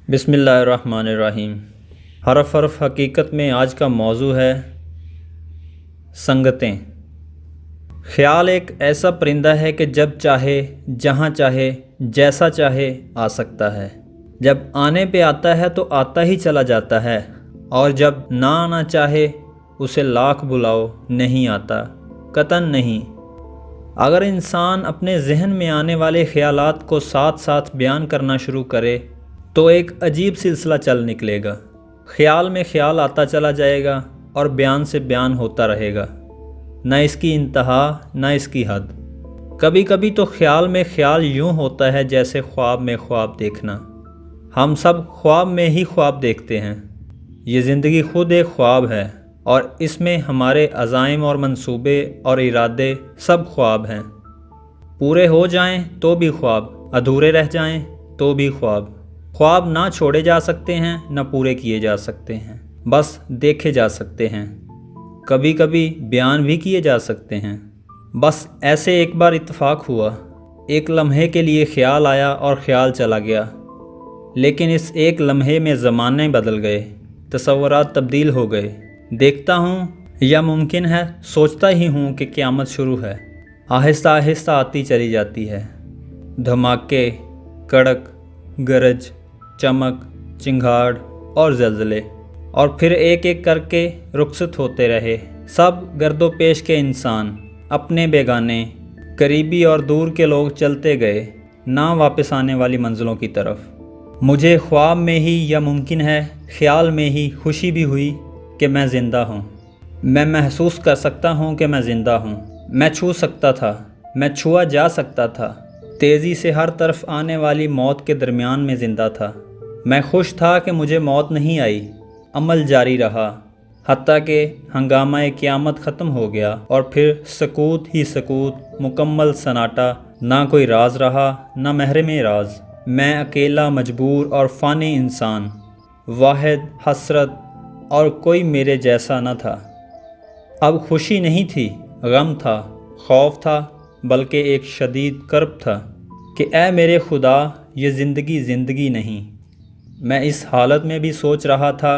بسم اللہ الرحمن الرحیم۔ حرف حرف حقیقت میں آج کا موضوع ہے سنگتیں۔ خیال ایک ایسا پرندہ ہے کہ جب چاہے، جہاں چاہے، جیسا چاہے آ سکتا ہے۔ جب آنے پہ آتا ہے تو آتا ہی چلا جاتا ہے، اور جب نہ آنا چاہے اسے لاکھ بلاؤ نہیں آتا، قطعاً نہیں۔ اگر انسان اپنے ذہن میں آنے والے خیالات کو ساتھ ساتھ بیان کرنا شروع کرے تو ایک عجیب سلسلہ چل نکلے گا۔ خیال میں خیال آتا چلا جائے گا اور بیان سے بیان ہوتا رہے گا، نہ اس کی انتہا نہ اس کی حد۔ کبھی کبھی تو خیال میں خیال یوں ہوتا ہے جیسے خواب میں خواب دیکھنا۔ ہم سب خواب میں ہی خواب دیکھتے ہیں۔ یہ زندگی خود ایک خواب ہے، اور اس میں ہمارے عزائم اور منصوبے اور ارادے سب خواب ہیں۔ پورے ہو جائیں تو بھی خواب، ادھورے رہ جائیں تو بھی خواب۔ خواب نہ چھوڑے جا سکتے ہیں نہ پورے کیے جا سکتے ہیں، بس دیکھے جا سکتے ہیں۔ کبھی کبھی بیان بھی کیے جا سکتے ہیں۔ بس ایسے ایک بار اتفاق ہوا، ایک لمحے کے لیے خیال آیا اور خیال چلا گیا، لیکن اس ایک لمحے میں زمانے بدل گئے، تصورات تبدیل ہو گئے۔ دیکھتا ہوں یا ممکن ہے سوچتا ہی ہوں کہ قیامت شروع ہے، آہستہ آہستہ آتی چلی جاتی ہے۔ دھماکے، کڑک، گرج، چمک، چنگھاڑ اور زلزلے، اور پھر ایک ایک کر کے رخصت ہوتے رہے سب گرد و پیش کے انسان، اپنے بیگانے، قریبی اور دور کے لوگ چلتے گئے نہ واپس آنے والی منزلوں کی طرف۔ مجھے خواب میں ہی یا ممکن ہے خیال میں ہی خوشی بھی ہوئی کہ میں زندہ ہوں۔ میں محسوس کر سکتا ہوں کہ میں زندہ ہوں۔ میں چھو سکتا تھا، میں چھوا جا سکتا تھا، تیزی سے ہر طرف آنے والی موت کے درمیان میں زندہ تھا۔ میں خوش تھا کہ مجھے موت نہیں آئی، عمل جاری رہا، حتیٰ کہ ہنگامہ قیامت ختم ہو گیا، اور پھر سکوت ہی سکوت، مکمل سناٹا، نہ کوئی راز رہا نہ محرم راز۔ میں اکیلا، مجبور اور فانی انسان، واحد، حسرت، اور کوئی میرے جیسا نہ تھا۔ اب خوشی نہیں تھی، غم تھا، خوف تھا، بلکہ ایک شدید کرب تھا کہ اے میرے خدا، یہ زندگی زندگی نہیں۔ میں اس حالت میں بھی سوچ رہا تھا،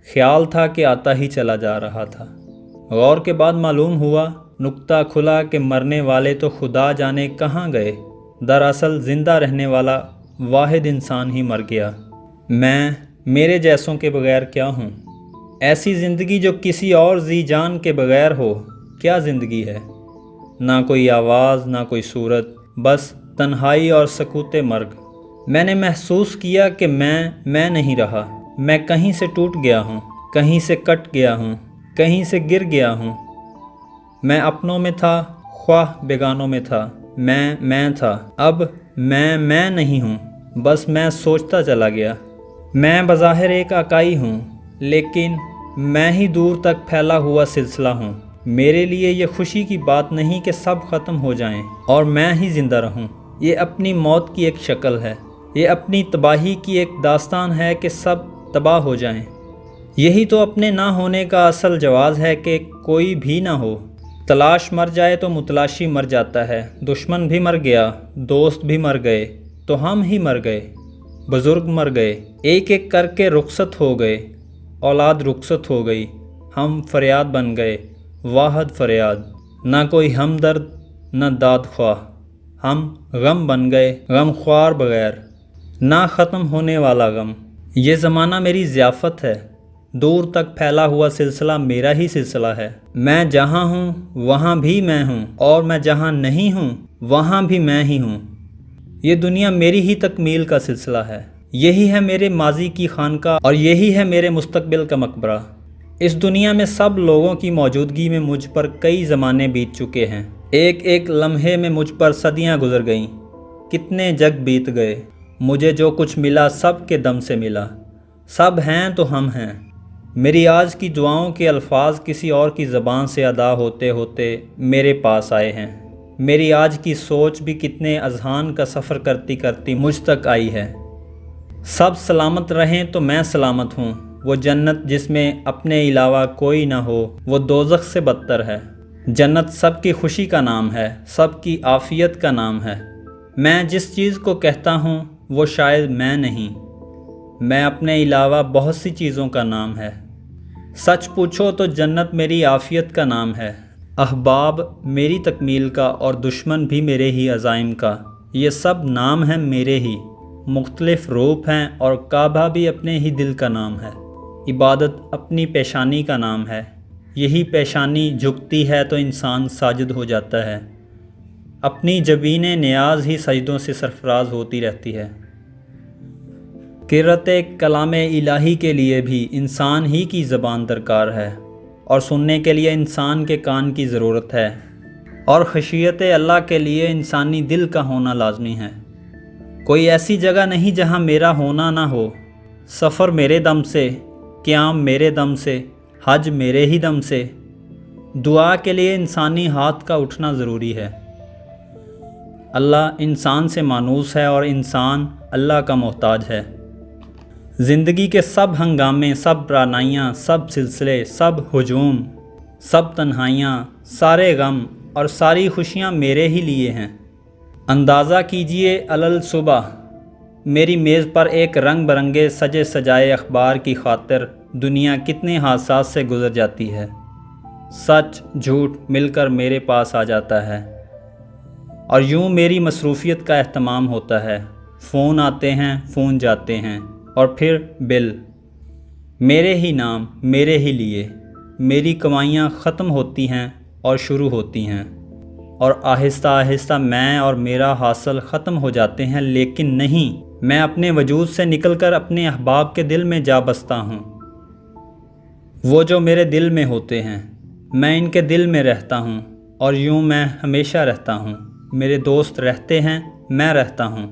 خیال تھا کہ آتا ہی چلا جا رہا تھا۔ غور کے بعد معلوم ہوا، نکتہ کھلا کہ مرنے والے تو خدا جانے کہاں گئے، دراصل زندہ رہنے والا واحد انسان ہی مر گیا۔ میں میرے جیسوں کے بغیر کیا ہوں؟ ایسی زندگی جو کسی اور ذی جان کے بغیر ہو، کیا زندگی ہے؟ نہ کوئی آواز، نہ کوئی صورت، بس تنہائی اور سکوت مرگ۔ میں نے محسوس کیا کہ میں نہیں رہا۔ میں کہیں سے ٹوٹ گیا ہوں، کہیں سے کٹ گیا ہوں، کہیں سے گر گیا ہوں۔ میں اپنوں میں تھا، خواہ بیگانوں میں تھا۔ میں تھا، اب میں نہیں ہوں، بس میں سوچتا چلا گیا۔ میں بظاہر ایک اکائی ہوں، لیکن میں ہی دور تک پھیلا ہوا سلسلہ ہوں۔ میرے لیے یہ خوشی کی بات نہیں کہ سب ختم ہو جائیں اور میں ہی زندہ رہوں۔ یہ اپنی موت کی ایک شکل ہے، یہ اپنی تباہی کی ایک داستان ہے کہ سب تباہ ہو جائیں۔ یہی تو اپنے نہ ہونے کا اصل جواز ہے کہ کوئی بھی نہ ہو۔ تلاش مر جائے تو متلاشی مر جاتا ہے۔ دشمن بھی مر گیا، دوست بھی مر گئے، تو ہم ہی مر گئے۔ بزرگ مر گئے، ایک ایک کر کے رخصت ہو گئے، اولاد رخصت ہو گئی، ہم فریاد بن گئے، واحد فریاد۔ نہ کوئی ہمدرد نہ داد خواہ، ہم غم بن گئے، غم خوار بغیر، نہ ختم ہونے والا غم۔ یہ زمانہ میری ضیافت ہے، دور تک پھیلا ہوا سلسلہ میرا ہی سلسلہ ہے۔ میں جہاں ہوں وہاں بھی میں ہوں، اور میں جہاں نہیں ہوں وہاں بھی میں ہی ہوں۔ یہ دنیا میری ہی تکمیل کا سلسلہ ہے، یہی ہے میرے ماضی کی خانقاہ اور یہی ہے میرے مستقبل کا مقبرہ۔ اس دنیا میں سب لوگوں کی موجودگی میں مجھ پر کئی زمانے بیت چکے ہیں۔ ایک ایک لمحے میں مجھ پر صدیاں گزر گئیں، کتنے جگ بیت گئے۔ مجھے جو کچھ ملا سب کے دم سے ملا، سب ہیں تو ہم ہیں۔ میری آج کی دعاؤں کے الفاظ کسی اور کی زبان سے ادا ہوتے ہوتے میرے پاس آئے ہیں۔ میری آج کی سوچ بھی کتنے اذہان کا سفر کرتی کرتی مجھ تک آئی ہے۔ سب سلامت رہیں تو میں سلامت ہوں۔ وہ جنت جس میں اپنے علاوہ کوئی نہ ہو، وہ دوزخ سے بدتر ہے۔ جنت سب کی خوشی کا نام ہے، سب کی عافیت کا نام ہے۔ میں جس چیز کو کہتا ہوں وہ شاید میں نہیں، میں اپنے علاوہ بہت سی چیزوں کا نام ہے۔ سچ پوچھو تو جنت میری عافیت کا نام ہے، احباب میری تکمیل کا اور دشمن بھی میرے ہی عزائم کا۔ یہ سب نام ہیں میرے ہی، مختلف روپ ہیں، اور کعبہ بھی اپنے ہی دل کا نام ہے۔ عبادت اپنی پیشانی کا نام ہے، یہی پیشانی جھکتی ہے تو انسان ساجد ہو جاتا ہے۔ اپنی جبین نیاز ہی سجدوں سے سرفراز ہوتی رہتی ہے۔ قرۃ کلام الہی کے لیے بھی انسان ہی کی زبان درکار ہے، اور سننے کے لیے انسان کے کان کی ضرورت ہے، اور خشیت اللہ کے لیے انسانی دل کا ہونا لازمی ہے۔ کوئی ایسی جگہ نہیں جہاں میرا ہونا نہ ہو۔ سفر میرے دم سے، قیام میرے دم سے، حج میرے ہی دم سے۔ دعا کے لیے انسانی ہاتھ کا اٹھنا ضروری ہے۔ اللہ انسان سے مانوس ہے اور انسان اللہ کا محتاج ہے۔ زندگی کے سب ہنگامے، سب رعنائیاں، سب سلسلے، سب ہجوم، سب تنہائیاں، سارے غم اور ساری خوشیاں میرے ہی لیے ہیں۔ اندازہ کیجئے علل صبح، میری میز پر ایک رنگ برنگے سجے سجائے اخبار کی خاطر دنیا کتنے حادثات سے گزر جاتی ہے۔ سچ جھوٹ مل کر میرے پاس آ جاتا ہے، اور یوں میری مصروفیت کا اہتمام ہوتا ہے۔ فون آتے ہیں، فون جاتے ہیں، اور پھر بل۔ میرے ہی نام، میرے ہی لیے۔ میری کمائیاں ختم ہوتی ہیں اور شروع ہوتی ہیں، اور آہستہ آہستہ میں اور میرا حاصل ختم ہو جاتے ہیں، لیکن نہیں، میں اپنے وجود سے نکل کر اپنے احباب کے دل میں جا بستا ہوں۔ وہ جو میرے دل میں ہوتے ہیں، میں ان کے دل میں رہتا ہوں، اور یوں میں ہمیشہ رہتا ہوں۔ میرے دوست رہتے ہیں، میں رہتا ہوں۔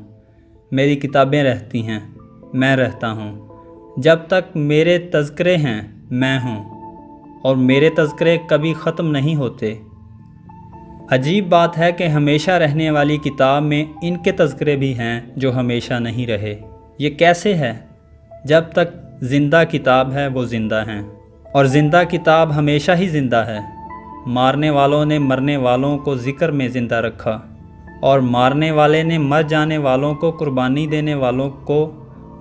میری کتابیں رہتی ہیں، میں رہتا ہوں۔ جب تک میرے تذکرے ہیں، میں ہوں، اور میرے تذکرے کبھی ختم نہیں ہوتے۔ عجیب بات ہے کہ ہمیشہ رہنے والی کتاب میں ان کے تذکرے بھی ہیں جو ہمیشہ نہیں رہے۔ یہ کیسے ہے؟ جب تک زندہ کتاب ہے وہ زندہ ہیں، اور زندہ کتاب ہمیشہ ہی زندہ ہے۔ مارنے والوں نے مرنے والوں کو ذکر میں زندہ رکھا، اور مارنے والے نے مر جانے والوں کو، قربانی دینے والوں کو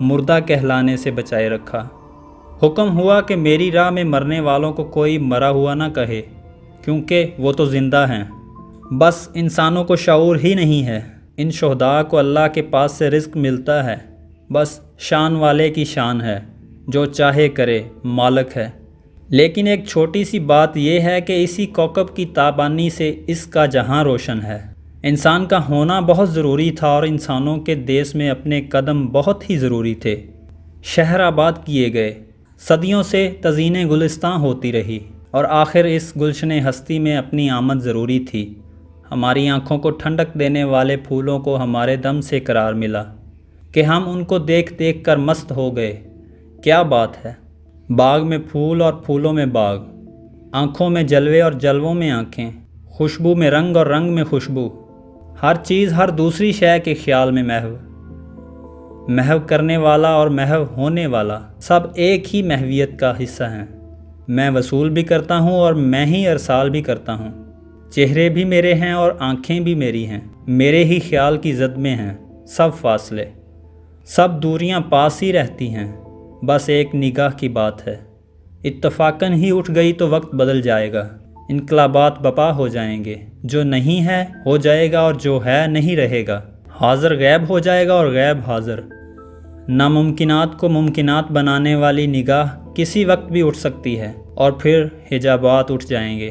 مردہ کہلانے سے بچائے رکھا۔ حکم ہوا کہ میری راہ میں مرنے والوں کو کوئی مرا ہوا نہ کہے، کیونکہ وہ تو زندہ ہیں۔ بس انسانوں کو شعور ہی نہیں ہے۔ ان شہداء کو اللہ کے پاس سے رزق ملتا ہے، بس شان والے کی شان ہے، جو چاہے کرے، مالک ہے۔ لیکن ایک چھوٹی سی بات یہ ہے کہ اسی کوكب کی تابانی سے اس کا جہاں روشن ہے۔ انسان کا ہونا بہت ضروری تھا، اور انسانوں کے دیس میں اپنے قدم بہت ہی ضروری تھے۔ شہر آباد کیے گئے، صدیوں سے تزئین گلستاں ہوتی رہی، اور آخر اس گلشن ہستی میں اپنی آمد ضروری تھی۔ ہماری آنکھوں کو ٹھنڈک دینے والے پھولوں کو ہمارے دم سے قرار ملا کہ ہم ان کو دیکھ دیکھ کر مست ہو گئے۔ کیا بات ہے! باغ میں پھول اور پھولوں میں باغ، آنکھوں میں جلوے اور جلووں میں آنکھیں، خوشبو میں رنگ اور رنگ میں خوشبو، ہر چیز ہر دوسری شے کے خیال میں محو۔ محو کرنے والا اور محو ہونے والا سب ایک ہی محویت کا حصہ ہیں۔ میں وصول بھی کرتا ہوں اور میں ہی ارسال بھی کرتا ہوں۔ چہرے بھی میرے ہیں اور آنکھیں بھی میری ہیں، میرے ہی خیال کی زد میں ہیں سب فاصلے، سب دوریاں پاس ہی رہتی ہیں، بس ایک نگاہ کی بات ہے۔ اتفاقاً ہی اٹھ گئی تو وقت بدل جائے گا، انقلابات بپا ہو جائیں گے، جو نہیں ہے ہو جائے گا، اور جو ہے نہیں رہے گا۔ حاضر غیب ہو جائے گا اور غیب حاضر۔ ناممکنات کو ممکنات بنانے والی نگاہ کسی وقت بھی اٹھ سکتی ہے، اور پھر حجابات اٹھ جائیں گے،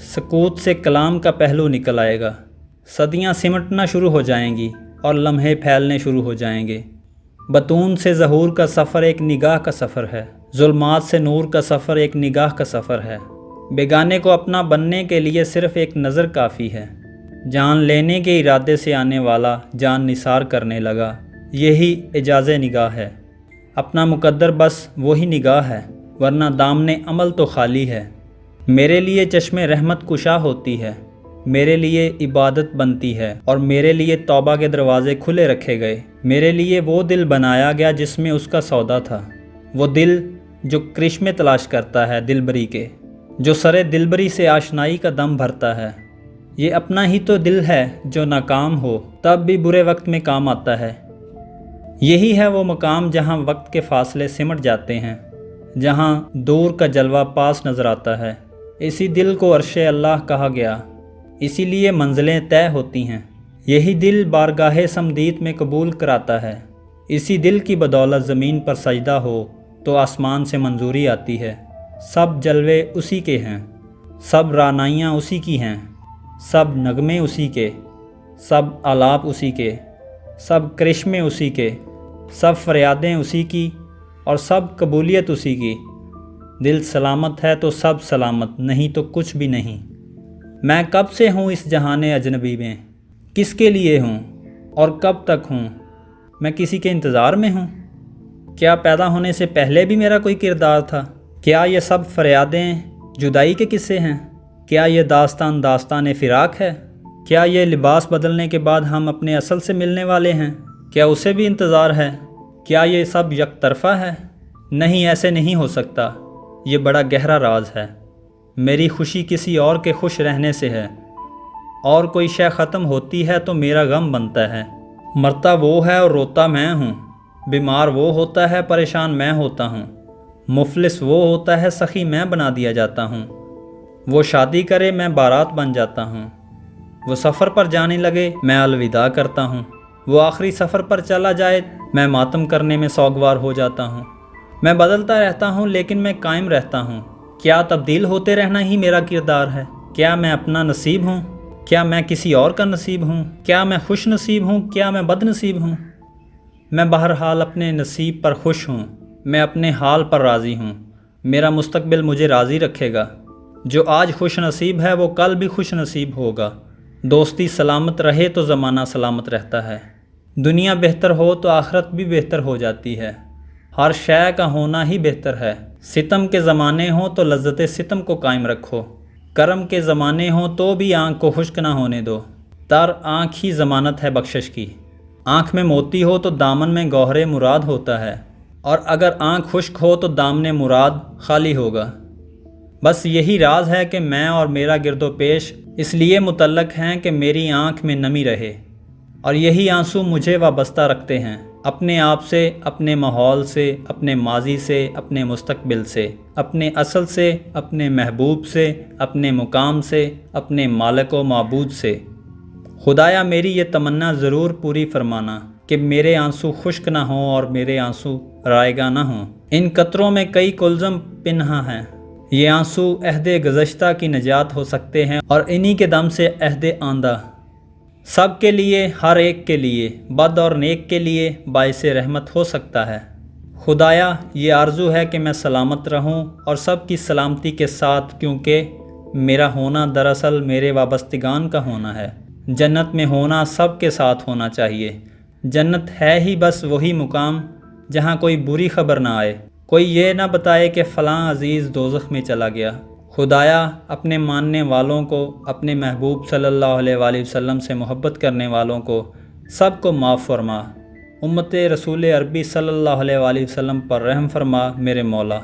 سکوت سے کلام کا پہلو نکل آئے گا، صدیاں سمٹنا شروع ہو جائیں گی اور لمحے پھیلنے شروع ہو جائیں گے۔ بطون سے ظہور کا سفر ایک نگاہ کا سفر ہے، ظلمات سے نور کا سفر ایک نگاہ کا سفر ہے۔ بیگانے کو اپنا بننے کے لیے صرف ایک نظر کافی ہے۔ جان لینے کے ارادے سے آنے والا جان نثار کرنے لگا، یہی اعجاز نگاہ ہے۔ اپنا مقدر بس وہی نگاہ ہے، ورنہ دامن عمل تو خالی ہے۔ میرے لیے چشم رحمت کشا ہوتی ہے، میرے لیے عبادت بنتی ہے، اور میرے لیے توبہ کے دروازے کھلے رکھے گئے۔ میرے لیے وہ دل بنایا گیا جس میں اس کا سودا تھا، وہ دل جو کرشمے تلاش کرتا ہے دلبری کے، جو سرے دلبری سے آشنائی کا دم بھرتا ہے۔ یہ اپنا ہی تو دل ہے جو ناکام ہو تب بھی برے وقت میں کام آتا ہے۔ یہی ہے وہ مقام جہاں وقت کے فاصلے سمٹ جاتے ہیں، جہاں دور کا جلوہ پاس نظر آتا ہے۔ اسی دل کو عرش اللہ کہا گیا، اسی لیے منزلیں طے ہوتی ہیں۔ یہی دل بارگاہ سمدید میں قبول کراتا ہے۔ اسی دل کی بدولت زمین پر سجدہ ہو تو آسمان سے منظوری آتی ہے۔ سب جلوے اسی کے ہیں، سب رعنائیاں اسی کی ہیں، سب نغمے اسی کے، سب آلاپ اسی کے، سب کرشمے اسی کے، سب فریادیں اسی کی اور سب قبولیت اسی کی۔ دل سلامت ہے تو سب سلامت، نہیں تو کچھ بھی نہیں۔ میں کب سے ہوں اس جہان اجنبی میں، کس کے لیے ہوں اور کب تک ہوں؟ میں کسی کے انتظار میں ہوں؟ کیا پیدا ہونے سے پہلے بھی میرا کوئی کردار تھا؟ کیا یہ سب فریادیں جدائی کے قصے ہیں؟ کیا یہ داستان فراق ہے؟ کیا یہ لباس بدلنے کے بعد ہم اپنے اصل سے ملنے والے ہیں؟ کیا اسے بھی انتظار ہے؟ کیا یہ سب یک طرفہ ہے؟ نہیں، ایسے نہیں ہو سکتا، یہ بڑا گہرا راز ہے۔ میری خوشی کسی اور کے خوش رہنے سے ہے، اور کوئی شے ختم ہوتی ہے تو میرا غم بنتا ہے۔ مرتا وہ ہے اور روتا میں ہوں، بیمار وہ ہوتا ہے پریشان میں ہوتا ہوں، مفلس وہ ہوتا ہے سخی میں بنا دیا جاتا ہوں، وہ شادی کرے میں بارات بن جاتا ہوں، وہ سفر پر جانے لگے میں الوداع کرتا ہوں، وہ آخری سفر پر چلا جائے میں ماتم کرنے میں سوگوار ہو جاتا ہوں۔ میں بدلتا رہتا ہوں لیکن میں قائم رہتا ہوں۔ کیا تبدیل ہوتے رہنا ہی میرا کردار ہے؟ کیا میں اپنا نصیب ہوں؟ کیا میں کسی اور کا نصیب ہوں؟ کیا میں خوش نصیب ہوں؟ کیا میں بد نصیب ہوں؟ میں بہرحال اپنے نصیب پر خوش ہوں، میں اپنے حال پر راضی ہوں۔ میرا مستقبل مجھے راضی رکھے گا۔ جو آج خوش نصیب ہے وہ کل بھی خوش نصیب ہوگا۔ دوستی سلامت رہے تو زمانہ سلامت رہتا ہے۔ دنیا بہتر ہو تو آخرت بھی بہتر ہو جاتی ہے۔ ہر شے کا ہونا ہی بہتر ہے۔ ستم کے زمانے ہوں تو لذت ستم کو قائم رکھو، کرم کے زمانے ہوں تو بھی آنکھ کو خشک نہ ہونے دو۔ تر آنکھ ہی ضمانت ہے بخشش کی۔ آنکھ میں موتی ہو تو دامن میں گوہر مراد ہوتا ہے، اور اگر آنکھ خشک ہو تو دامن مراد خالی ہوگا۔ بس یہی راز ہے کہ میں اور میرا گرد و پیش اس لیے متعلق ہیں کہ میری آنکھ میں نمی رہے، اور یہی آنسو مجھے وابستہ رکھتے ہیں اپنے آپ سے، اپنے ماحول سے، اپنے ماضی سے، اپنے مستقبل سے، اپنے اصل سے، اپنے محبوب سے، اپنے مقام سے، اپنے مالک و معبود سے۔ خدایا میری یہ تمنا ضرور پوری فرمانا کہ میرے آنسو خشک نہ ہوں اور میرے آنسو رائگاں نہ ہوں۔ ان قطروں میں کئی کلزم پنہاں ہیں، یہ آنسو عہد گزشتہ کی نجات ہو سکتے ہیں اور انہی کے دم سے عہد آندہ۔ سب کے لیے، ہر ایک کے لیے، بد اور نیک کے لیے باعث رحمت ہو سکتا ہے۔ خدایا یہ آرزو ہے کہ میں سلامت رہوں اور سب کی سلامتی کے ساتھ، کیونکہ میرا ہونا دراصل میرے وابستگان کا ہونا ہے۔ جنت میں ہونا سب کے ساتھ ہونا چاہیے۔ جنت ہے ہی بس وہی مقام جہاں کوئی بری خبر نہ آئے، کوئی یہ نہ بتائے کہ فلاں عزیز دوزخ میں چلا گیا۔ خدایا اپنے ماننے والوں کو، اپنے محبوب صلی اللہ علیہ وآلہ وسلم سے محبت کرنے والوں کو سب کو معاف فرما۔ امت رسول عربی صلی اللہ علیہ وآلہ وسلم پر رحم فرما میرے مولا۔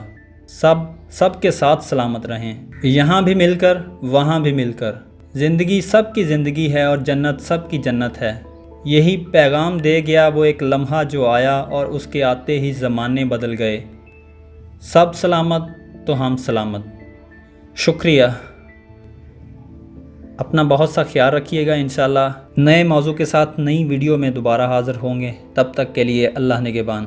سب کے ساتھ سلامت رہیں، یہاں بھی مل کر وہاں بھی مل کر۔ زندگی سب کی زندگی ہے اور جنت سب کی جنت ہے۔ یہی پیغام دے گیا وہ ایک لمحہ جو آیا اور اس کے آتے ہی زمانے بدل گئے۔ سب سلامت تو ہم سلامت۔ شکریہ۔ اپنا بہت سا خیال رکھیے گا۔ انشاءاللہ نئے موضوع کے ساتھ نئی ویڈیو میں دوبارہ حاضر ہوں گے۔ تب تک کے لیے اللہ نگہبان۔